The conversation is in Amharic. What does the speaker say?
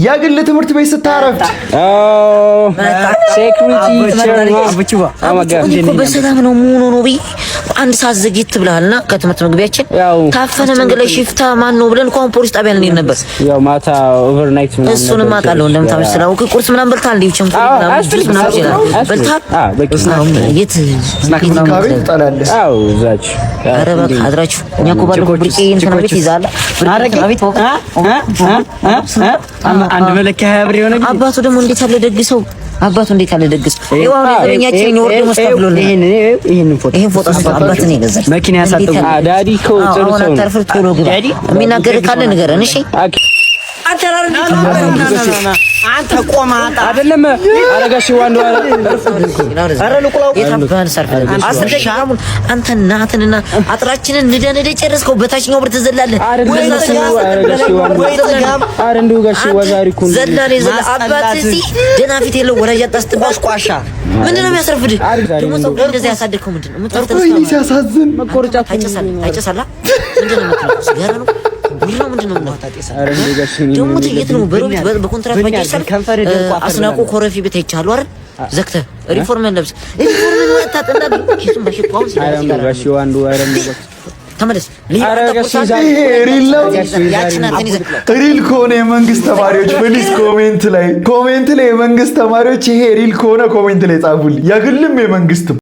የግል ትምህርት ቤት ስታረፍድ ሴኩሪቲ ቲቸር ነው። በሰላም ነው ሙሉ ነው ቢ አንድ ሰዓት ዘግይት ብለሃልና ከትምህርት መግቢያችን ታፈነ መንገድ ላይ ሽፍታ ማን ነው ብለን እንኳን ፖሊስ ጣቢያ ልንሄድ ነበር። ያው ማታ ኦቨርናይት ምናምን እሱንም አውቃለሁ እንደምታመሽ ስላውቅ ቁርስ ምናምን በልታል እንዴ? ብቻም ምናምን ይችላል በልታል። የት ካቤት ትጠላለህ? አዎ ዛች ኧረ በቃ አድራችሁ እኛ እኮ ባለፈው ብርቄ እንትን ቤት ይዛል ቤት አንድ መለኪያ ብር የሆነ አባቱ ደግሞ እንዴት ያለ ደግሰው አባቱ እንዴት ያለ ደግሰው ይዋው ለኛችን ይወርድ መስከብሎና ይሄን ፎቶ አባቱ ነው የገዛው መኪና ያሳጠው ዳዲ እኮ ጥሩ ሰው ነው። የሚናገር ካለ ንገረን እሺ። አንተ ቆማጣ አይደለም አረጋሽ ዋንዶ አንተ እናትንና አጥራችንን ንደነደ ጨረስከው። በታችኛው ብር ትዘላለህ። ደህና ፊት የለው ወራጅ አታስጥባሽ ቋሻ ምንድን ነው የሚያስረፍድ? ደግሞ ሰው እንደዚህ ያሳደግከው ምንድን ነው? ሲያሳዝን አይጨሳላ ምንድን ነው የምትለው? ሲጋራ ነው ነው ምንድነው? ደግሞ ትይት ነው በሮቢት በኮንትራት ማጀርሰል አስናቆ ኮረፊ ቤት አይቻሉ አይደል? ዘክተህ ሪፎርም ለብስ ሪፎርም ወጣጣና ኪሱን በሽቋው ተመለስ። ሪል ከሆነ የመንግስት ተማሪዎች ፕሊዝ ኮሜንት ላይ የመንግስት ተማሪዎች ይሄ ሪል ከሆነ ኮሜንት ላይ ጻፉልኝ። የግልም የመንግስት